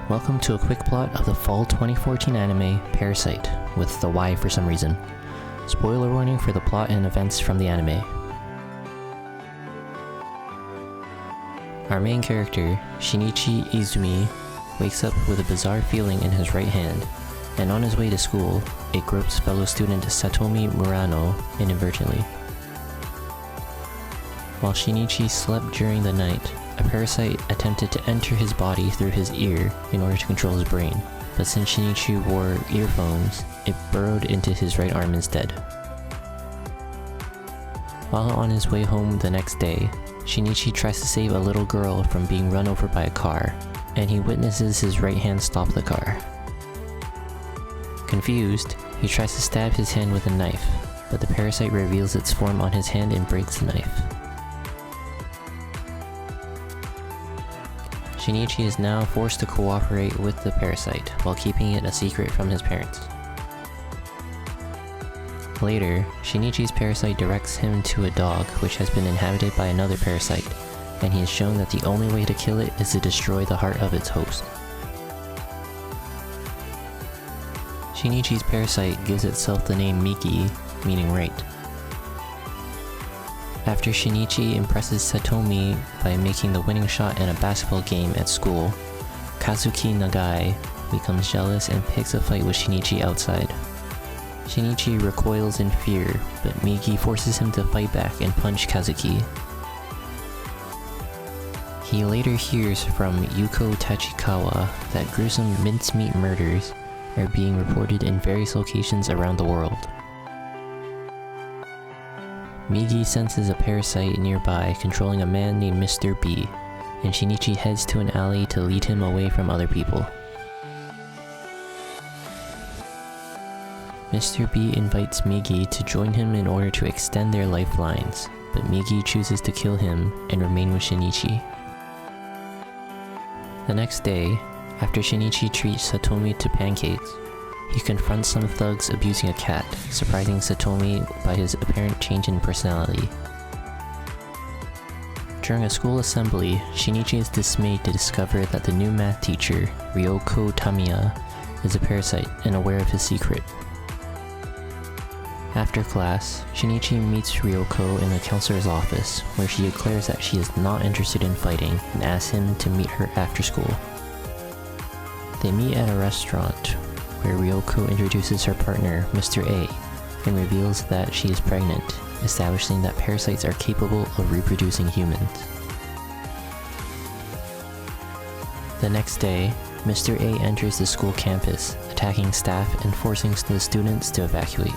Welcome to a quick plot of the fall 2014 anime Parasyte, with the Y for some reason. Spoiler warning for the plot and events from the anime. Our main character, Shinichi Izumi, wakes up with a bizarre feeling in his right hand, and on his way to school, it gropes fellow student Satomi Murano inadvertently. While Shinichi slept during the night, a parasite attempted to enter his body through his ear in order to control his brain, but since Shinichi wore earphones, it burrowed into his right arm instead. While on his way home the next day, Shinichi tries to save a little girl from being run over by a car, and he witnesses his right hand stop the car. Confused, he tries to stab his hand with a knife, but the parasite reveals its form on his hand and breaks the knife. Shinichi is now forced to cooperate with the parasite while keeping it a secret from his parents. Later, Shinichi's parasite directs him to a dog which has been inhabited by another parasite, and he is shown that the only way to kill it is to destroy the heart of its host. Shinichi's parasite gives itself the name Miki, meaning right. After Shinichi impresses Satomi by making the winning shot in a basketball game at school, Kazuki Nagai becomes jealous and picks a fight with Shinichi outside. Shinichi recoils in fear, but Miki forces him to fight back and punch Kazuki. He later hears from Yuko Tachikawa that gruesome mincemeat murders are being reported in various locations around the world. Migi senses a parasite nearby controlling a man named Mr. B, and Shinichi heads to an alley to lead him away from other people. Mr. B invites Migi to join him in order to extend their lifelines, but Migi chooses to kill him and remain with Shinichi. The next day, after Shinichi treats Satomi to pancakes, he confronts some thugs abusing a cat, surprising Satomi by his apparent change in personality. During a school assembly, Shinichi is dismayed to discover that the new math teacher, Ryoko Tamiya, is a parasite and aware of his secret. After class, Shinichi meets Ryoko in the counselor's office, where she declares that she is not interested in fighting and asks him to meet her after school. They meet at a restaurant, where Ryoko introduces her partner, Mr. A, and reveals that she is pregnant, establishing that parasites are capable of reproducing humans. The next day, Mr. A enters the school campus, attacking staff and forcing the students to evacuate.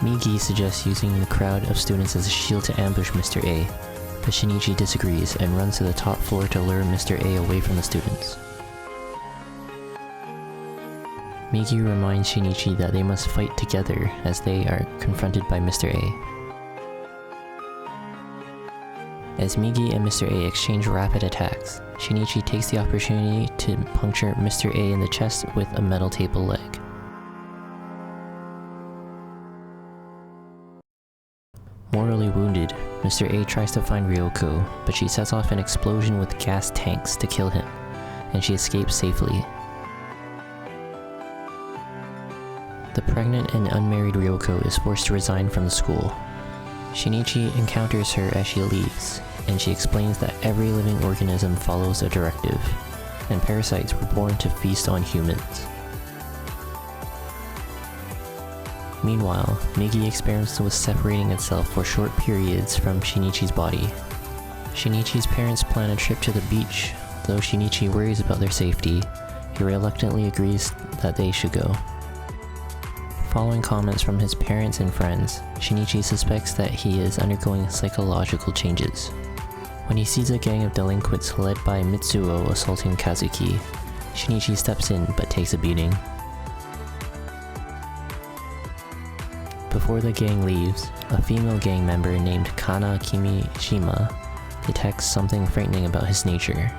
Migi suggests using the crowd of students as a shield to ambush Mr. A, but Shinichi disagrees and runs to the top floor to lure Mr. A away from the students. Migi reminds Shinichi that they must fight together as they are confronted by Mr. A. As Migi and Mr. A exchange rapid attacks, Shinichi takes the opportunity to puncture Mr. A in the chest with a metal table leg. Mortally wounded, Mr. A tries to find Ryoko, but she sets off an explosion with gas tanks to kill him, and she escapes safely. The pregnant and unmarried Ryoko is forced to resign from the school. Shinichi encounters her as she leaves, and she explains that every living organism follows a directive, and parasites were born to feast on humans. Meanwhile, Migi experiments with separating itself for short periods from Shinichi's body. Shinichi's parents plan a trip to the beach, though Shinichi worries about their safety. He reluctantly agrees that they should go. Following comments from his parents and friends, Shinichi suspects that he is undergoing psychological changes. When he sees a gang of delinquents led by Mitsuo assaulting Kazuki, Shinichi steps in but takes a beating. Before the gang leaves, a female gang member named Kana Kimishima detects something frightening about his nature.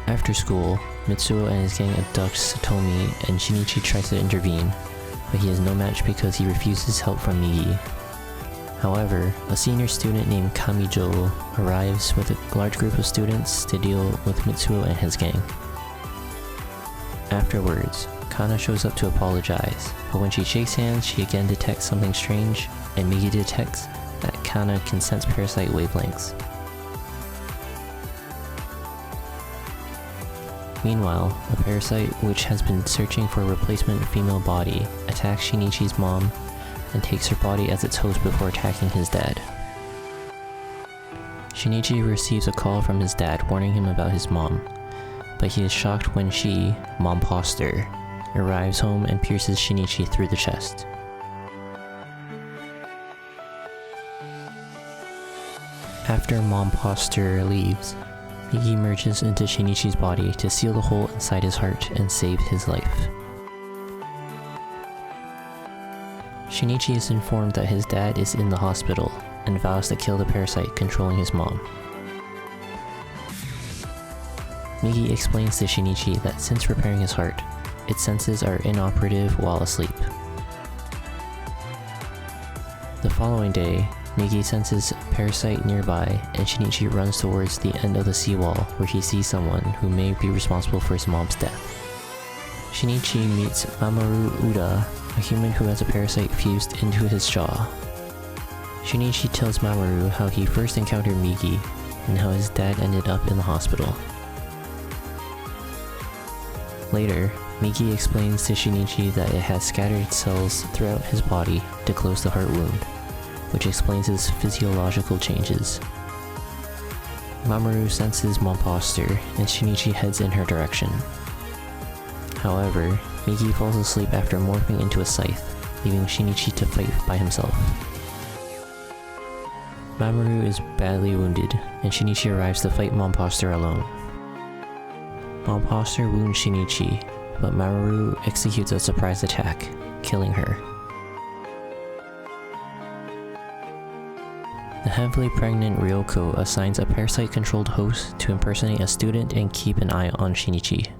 After school, Mitsuo and his gang abduct Satomi and Shinichi tries to intervene, but he is no match because he refuses help from Migi. However, a senior student named Kamijo arrives with a large group of students to deal with Mitsuo and his gang. Afterwards, Kana shows up to apologize, but when she shakes hands, she again detects something strange, and Migi detects that Kana can sense parasite wavelengths. Meanwhile, a parasite which has been searching for a replacement female body attacks Shinichi's mom and takes her body as its host before attacking his dad. Shinichi receives a call from his dad warning him about his mom, but he is shocked when she, Momposter, arrives home and pierces Shinichi through the chest. After Momposter leaves, Migi merges into Shinichi's body to seal the hole inside his heart and save his life. Shinichi is informed that his dad is in the hospital and vows to kill the parasite controlling his mom. Migi explains to Shinichi that since repairing his heart, its senses are inoperative while asleep. The following day, Migi senses a parasite nearby and Shinichi runs towards the end of the seawall where he sees someone who may be responsible for his mom's death. Shinichi meets Mamoru Uda, a human who has a parasite fused into his jaw. Shinichi tells Mamoru how he first encountered Migi and how his dad ended up in the hospital. Later, Migi explains to Shinichi that it has scattered cells throughout his body to close the heart wound, which explains his physiological changes. Mamoru senses Momposter and Shinichi heads in her direction. However, Migi falls asleep after morphing into a scythe, leaving Shinichi to fight by himself. Mamoru is badly wounded, and Shinichi arrives to fight Momposter alone. Momposter wounds Shinichi, but Mamoru executes a surprise attack, killing her. The heavily pregnant Ryoko assigns a parasite-controlled host to impersonate a student and keep an eye on Shinichi.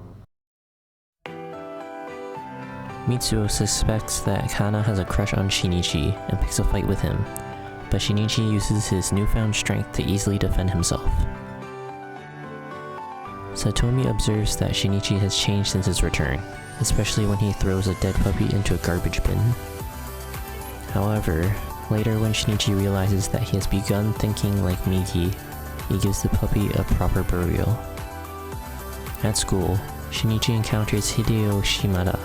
Mitsuo suspects that Kana has a crush on Shinichi and picks a fight with him, but Shinichi uses his newfound strength to easily defend himself. Satomi observes that Shinichi has changed since his return, especially when he throws a dead puppy into a garbage bin. However, later when Shinichi realizes that he has begun thinking like Migi, he gives the puppy a proper burial. At school, Shinichi encounters Hideo Shimada,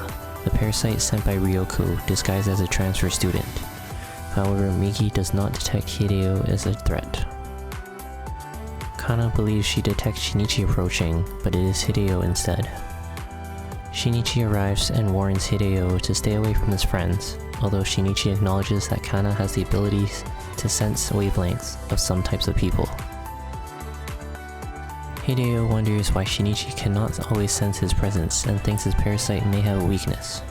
the parasite sent by Ryoko disguised as a transfer student. However, Migi does not detect Hideo as a threat. Kana believes she detects Shinichi approaching, but it is Hideo instead. Shinichi arrives and warns Hideo to stay away from his friends, although Shinichi acknowledges that Kana has the ability to sense wavelengths of some types of people. Hideo wonders why Shinichi cannot always sense his presence and thinks his parasite may have a weakness.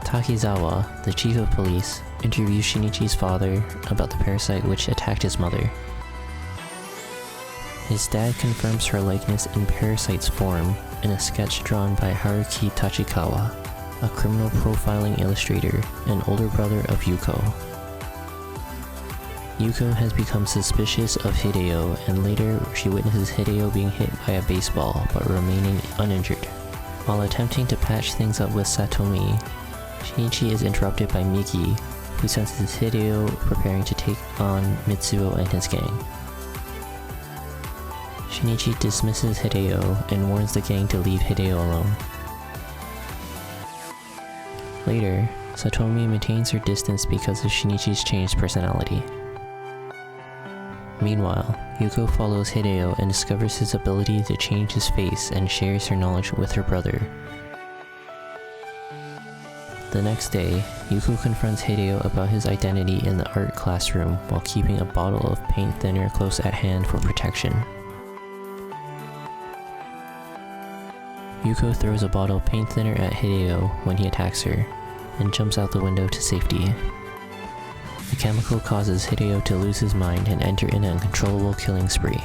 Takizawa, the chief of police, interviews Shinichi's father about the parasite which attacked his mother. His dad confirms her likeness in Parasite's form in a sketch drawn by Haruki Tachikawa, a criminal profiling illustrator and older brother of Yuko. Yuko has become suspicious of Hideo, and later she witnesses Hideo being hit by a baseball but remaining uninjured. While attempting to patch things up with Satomi, Shinichi is interrupted by Migi, who senses Hideo preparing to take on Mitsuo and his gang. Shinichi dismisses Hideo and warns the gang to leave Hideo alone. Later, Satomi maintains her distance because of Shinichi's changed personality. Meanwhile, Yuko follows Hideo and discovers his ability to change his face and shares her knowledge with her brother. The next day, Yuko confronts Hideo about his identity in the art classroom while keeping a bottle of paint thinner close at hand for protection. Yuko throws a bottle of paint thinner at Hideo when he attacks her, and jumps out the window to safety. The chemical causes Hideo to lose his mind and enter in an uncontrollable killing spree.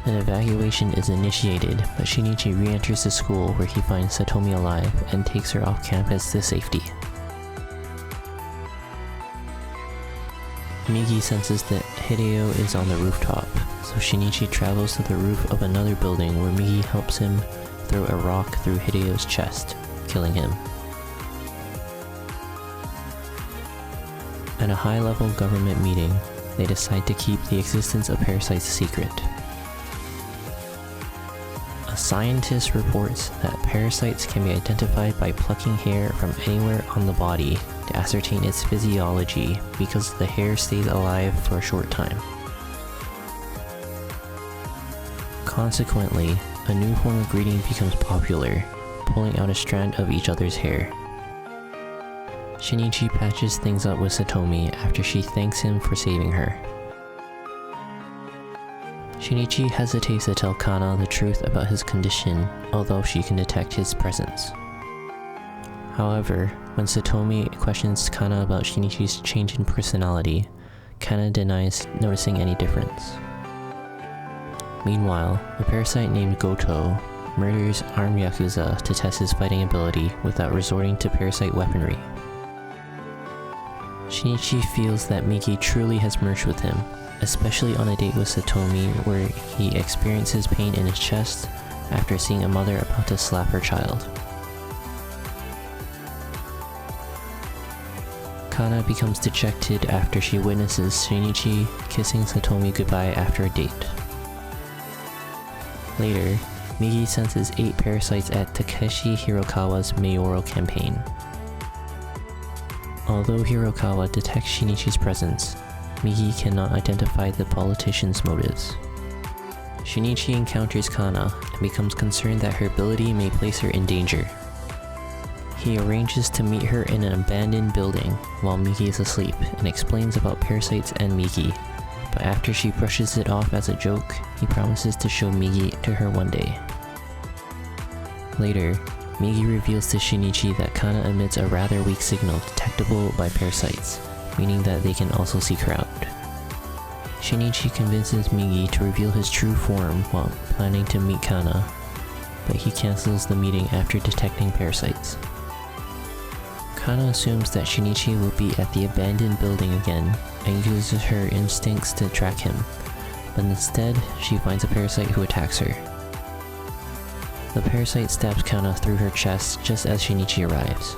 An evacuation is initiated, but Shinichi re-enters the school where he finds Satomi alive and takes her off campus to safety. Migi senses that Hideo is on the rooftop, so Shinichi travels to the roof of another building where Migi helps him throw a rock through Hideo's chest, killing him. At a high-level government meeting, they decide to keep the existence of parasites secret. A scientist reports that parasites can be identified by plucking hair from anywhere on the body to ascertain its physiology because the hair stays alive for a short time. Consequently, a new form of greeting becomes popular, pulling out a strand of each other's hair. Shinichi patches things up with Satomi after she thanks him for saving her. Shinichi hesitates to tell Kana the truth about his condition, although she can detect his presence. However, when Satomi questions Kana about Shinichi's change in personality, Kana denies noticing any difference. Meanwhile, a parasite named Goto murders armed Yakuza to test his fighting ability without resorting to parasite weaponry. Shinichi feels that Migi truly has merged with him, especially on a date with Satomi where he experiences pain in his chest after seeing a mother about to slap her child. Kana becomes dejected after she witnesses Shinichi kissing Satomi goodbye after a date. Later, Migi senses 8 parasites at Takeshi Hirokawa's mayoral campaign. Although Hirokawa detects Shinichi's presence, Migi cannot identify the politician's motives. Shinichi encounters Kana and becomes concerned that her ability may place her in danger. He arranges to meet her in an abandoned building while Migi is asleep and explains about parasites and Migi, but after she brushes it off as a joke, he promises to show Migi to her one day. Later, Migi reveals to Shinichi that Kana emits a rather weak signal detectable by parasites, meaning that they can also seek her out. Shinichi convinces Migi to reveal his true form while planning to meet Kana, but he cancels the meeting after detecting parasites. Kana assumes that Shinichi will be at the abandoned building again and uses her instincts to track him, but instead she finds a parasite who attacks her. The parasite stabs Kana through her chest just as Shinichi arrives.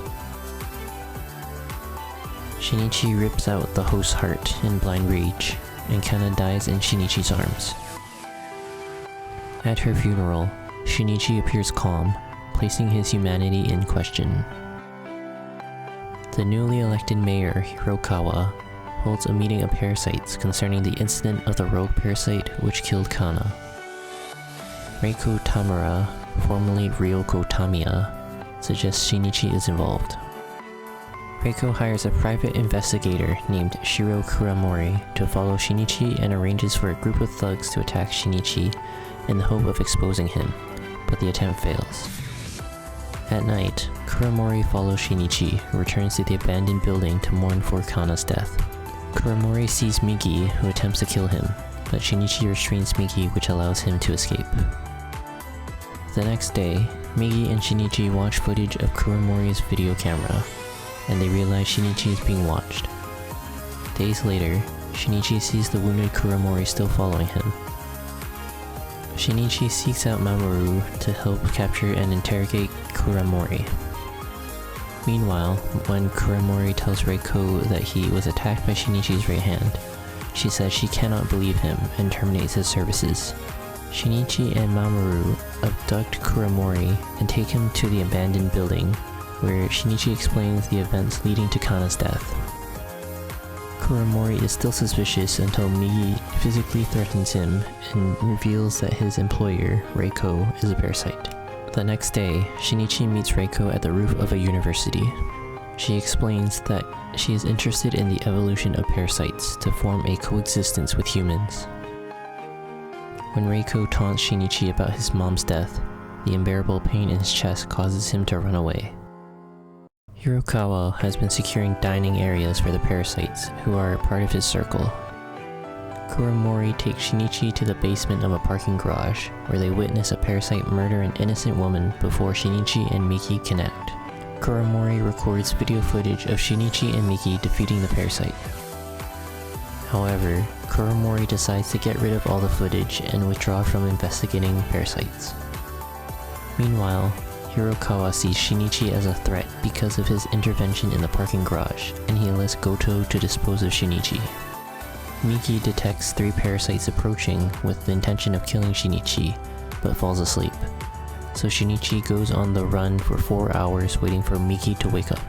Shinichi rips out the host's heart in blind rage, and Kana dies in Shinichi's arms. At her funeral, Shinichi appears calm, placing his humanity in question. The newly elected mayor, Hirokawa, holds a meeting of parasites concerning the incident of the rogue parasite which killed Kana. Reiko Tamura, formerly Ryoko Tamiya, suggests Shinichi is involved. Reiko hires a private investigator named Shiro Kuramori to follow Shinichi and arranges for a group of thugs to attack Shinichi in the hope of exposing him, but the attempt fails. At night, Kuramori follows Shinichi, who returns to the abandoned building to mourn for Kana's death. Kuramori sees Migi, who attempts to kill him, but Shinichi restrains Migi, which allows him to escape. The next day, Migi and Shinichi watch footage of Kuramori's video camera, and they realize Shinichi is being watched. Days later, Shinichi sees the wounded Kuramori still following him. Shinichi seeks out Mamoru to help capture and interrogate Kuramori. Meanwhile, when Kuramori tells Reiko that he was attacked by Shinichi's right hand, she says she cannot believe him and terminates his services. Shinichi and Mamoru abduct Kuramori and take him to the abandoned building, where Shinichi explains the events leading to Kana's death. Kuramori is still suspicious until Migi physically threatens him and reveals that his employer, Reiko, is a parasite. The next day, Shinichi meets Reiko at the roof of a university. She explains that she is interested in the evolution of parasites to form a coexistence with humans. When Reiko taunts Shinichi about his mom's death, the unbearable pain in his chest causes him to run away. Hirokawa has been securing dining areas for the parasites, who are part of his circle. Kuramori takes Shinichi to the basement of a parking garage, where they witness a parasite murder an innocent woman before Shinichi and Migi connect. Kuramori records video footage of Shinichi and Migi defeating the parasite. However, Kuromori decides to get rid of all the footage and withdraw from investigating parasites. Meanwhile, Hirokawa sees Shinichi as a threat because of his intervention in the parking garage, and he enlists Goto to dispose of Shinichi. Miki detects 3 parasites approaching with the intention of killing Shinichi, but falls asleep. So Shinichi goes on the run for 4 hours waiting for Miki to wake up.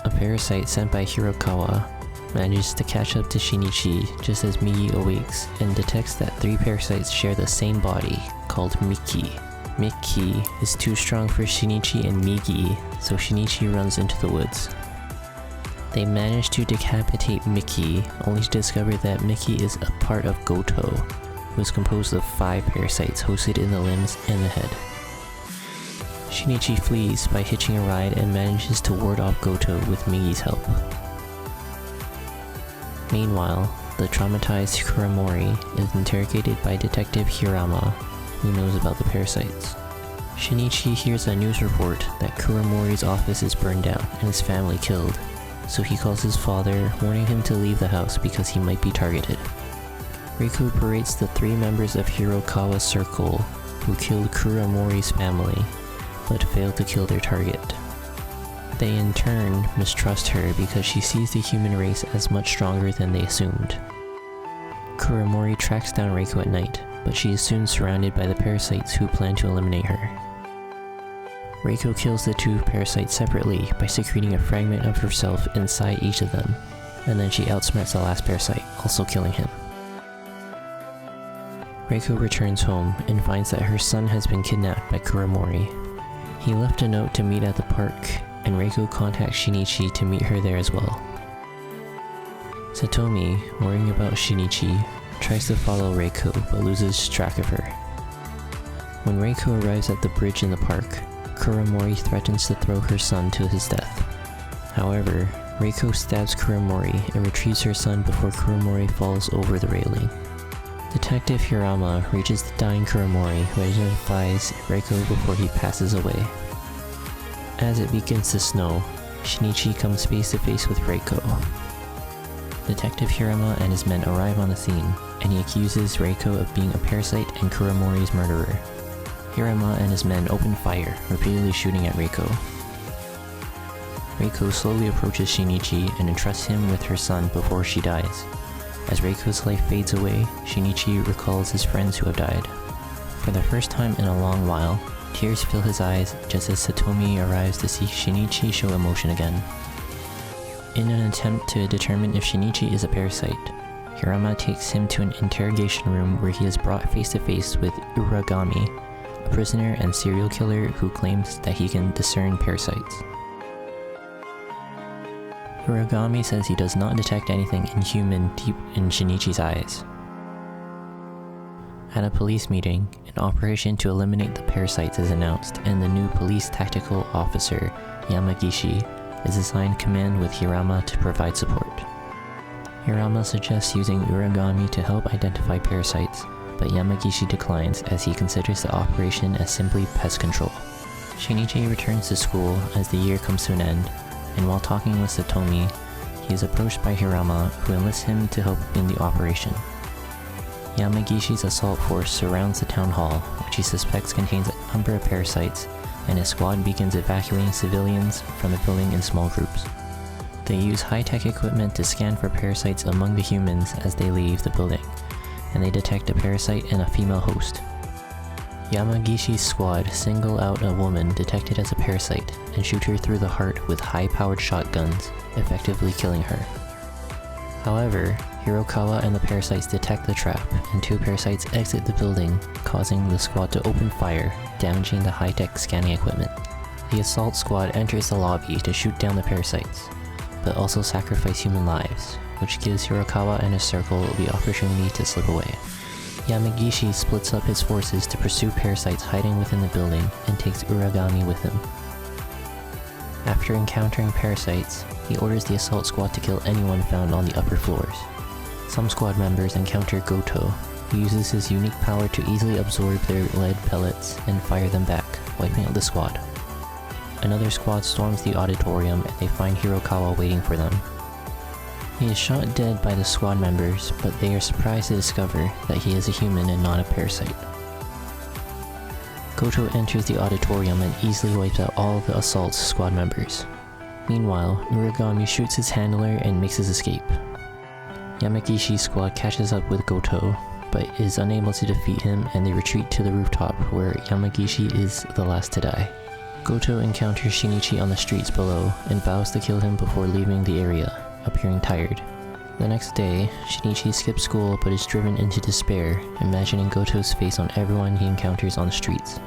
A parasite sent by Hirokawa manages to catch up to Shinichi just as Miki awakes and detects that 3 parasites share the same body, called Miki. Miki is too strong for Shinichi and Miki, so Shinichi runs into the woods. They manage to decapitate Miki, only to discover that Miki is a part of Goto, who is composed of 5 parasites hosted in the limbs and the head. Shinichi flees by hitching a ride and manages to ward off Goto with Miki's help. Meanwhile, the traumatized Kuromori is interrogated by Detective Hirama, who knows about the parasites. Shinichi hears a news report that Kuromori's office is burned down and his family killed, so he calls his father, warning him to leave the house because he might be targeted. Reiko berates the 3 members of Hirokawa's circle who killed Kuromori's family, but failed to kill their target. They in turn mistrust her because she sees the human race as much stronger than they assumed. Kuromori tracks down Reiko at night, but she is soon surrounded by the parasites who plan to eliminate her. Reiko kills the 2 parasites separately by secreting a fragment of herself inside each of them, and then she outsmarts the last parasite, also killing him. Reiko returns home and finds that her son has been kidnapped by Kuromori. He left a note to meet at the park, and Reiko contacts Shinichi to meet her there as well. Satomi, worrying about Shinichi, tries to follow Reiko but loses track of her. When Reiko arrives at the bridge in the park, Kuromori threatens to throw her son to his death. However, Reiko stabs Kuromori and retrieves her son before Kuromori falls over the railing. Detective Hirama reaches the dying Kuromori, who identifies Reiko before he passes away. As it begins to snow, Shinichi comes face to face with Reiko. Detective Hirama and his men arrive on the scene, and he accuses Reiko of being a parasite and Kuromori's murderer. Hirama and his men open fire, repeatedly shooting at Reiko. Reiko slowly approaches Shinichi and entrusts him with her son before she dies. As Reiko's life fades away, Shinichi recalls his friends who have died. For the first time in a long while, tears fill his eyes just as Satomi arrives to see Shinichi show emotion again. In an attempt to determine if Shinichi is a parasite, Hirama takes him to an interrogation room where he is brought face to face with Uragami, a prisoner and serial killer who claims that he can discern parasites. Uragami says he does not detect anything inhuman deep in Shinichi's eyes. At a police meeting, an operation to eliminate the parasites is announced, and the new police tactical officer, Yamagishi, is assigned command with Hirama to provide support. Hirama suggests using Uragami to help identify parasites, but Yamagishi declines as he considers the operation as simply pest control. Shinichi returns to school as the year comes to an end, and while talking with Satomi, he is approached by Hirama, who enlists him to help in the operation. Yamagishi's assault force surrounds the town hall, which he suspects contains a number of parasites, and his squad begins evacuating civilians from the building in small groups. They use high-tech equipment to scan for parasites among the humans as they leave the building, and they detect a parasite and a female host. Yamagishi's squad single out a woman detected as a parasite and shoot her through the heart with high-powered shotguns, effectively killing her. However, Hirokawa and the parasites detect the trap, and 2 parasites exit the building, causing the squad to open fire, damaging the high-tech scanning equipment. The assault squad enters the lobby to shoot down the parasites, but also sacrifice human lives, which gives Hirokawa and his circle the opportunity to slip away. Yamagishi splits up his forces to pursue parasites hiding within the building and takes Uragami with him. After encountering parasites, he orders the assault squad to kill anyone found on the upper floors. Some squad members encounter Goto, who uses his unique power to easily absorb their lead pellets and fire them back, wiping out the squad. Another squad storms the auditorium and they find Hirokawa waiting for them. He is shot dead by the squad members, but they are surprised to discover that he is a human and not a parasite. Goto enters the auditorium and easily wipes out all the Assault's squad members. Meanwhile, Uragami shoots his handler and makes his escape. Yamagishi's squad catches up with Goto, but is unable to defeat him, and they retreat to the rooftop where Yamagishi is the last to die. Goto encounters Shinichi on the streets below and vows to kill him before leaving the area, appearing tired. The next day, Shinichi skips school but is driven into despair, imagining Goto's face on everyone he encounters on the streets.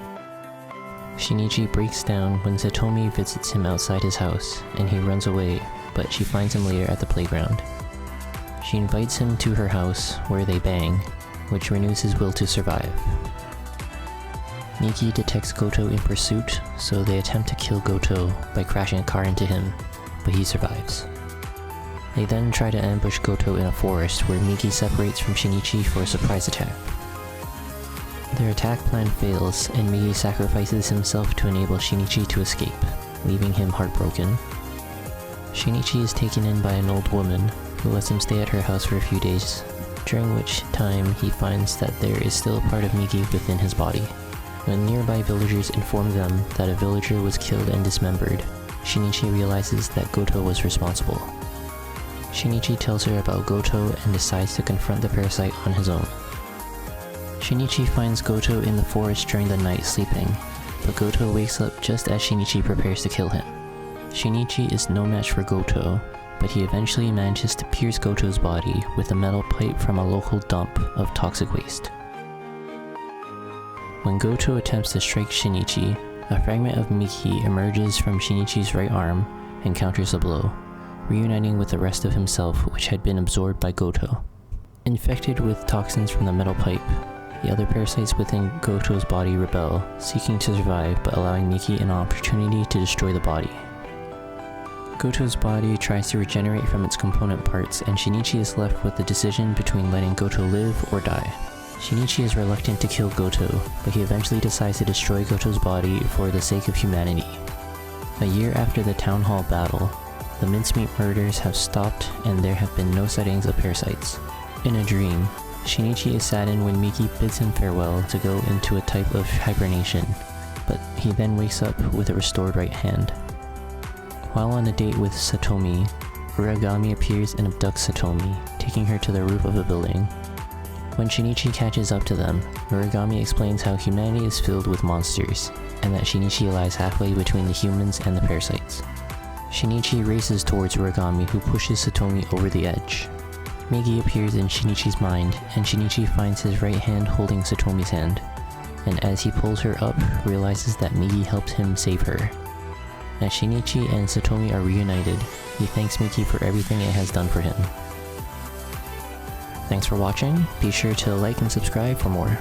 Shinichi breaks down when Satomi visits him outside his house, and he runs away, but she finds him later at the playground. She invites him to her house, where they bang, which renews his will to survive. Miki detects Goto in pursuit, so they attempt to kill Goto by crashing a car into him, but he survives. They then try to ambush Goto in a forest where Miki separates from Shinichi for a surprise attack. Their attack plan fails, and Miki sacrifices himself to enable Shinichi to escape, leaving him heartbroken. Shinichi is taken in by an old woman, who lets him stay at her house for a few days, during which time he finds that there is still a part of Miki within his body. When nearby villagers inform them that a villager was killed and dismembered, Shinichi realizes that Goto was responsible. Shinichi tells her about Goto and decides to confront the parasite on his own. Shinichi finds Goto in the forest during the night sleeping, but Goto wakes up just as Shinichi prepares to kill him. Shinichi is no match for Goto, but he eventually manages to pierce Goto's body with a metal pipe from a local dump of toxic waste. When Goto attempts to strike Shinichi, a fragment of Miki emerges from Shinichi's right arm and counters the blow, reuniting with the rest of himself which had been absorbed by Goto. Infected with toxins from the metal pipe, the other parasites within Goto's body rebel, seeking to survive but allowing Miki an opportunity to destroy the body. Goto's body tries to regenerate from its component parts, and Shinichi is left with the decision between letting Goto live or die. Shinichi is reluctant to kill Goto, but he eventually decides to destroy Goto's body for the sake of humanity. A year after the town hall battle, the mincemeat murders have stopped and there have been no sightings of parasites. In a dream, Shinichi is saddened when Miki bids him farewell to go into a type of hibernation, but he then wakes up with a restored right hand. While on a date with Satomi, Uragami appears and abducts Satomi, taking her to the roof of a building. When Shinichi catches up to them, Uragami explains how humanity is filled with monsters, and that Shinichi lies halfway between the humans and the parasites. Shinichi races towards Uragami, who pushes Satomi over the edge. Migi appears in Shinichi's mind, and Shinichi finds his right hand holding Satomi's hand, and as he pulls her up, realizes that Migi helped him save her. As Shinichi and Satomi are reunited, he thanks Miki for everything it has done for him. Thanks for watching, be sure to like and subscribe for more.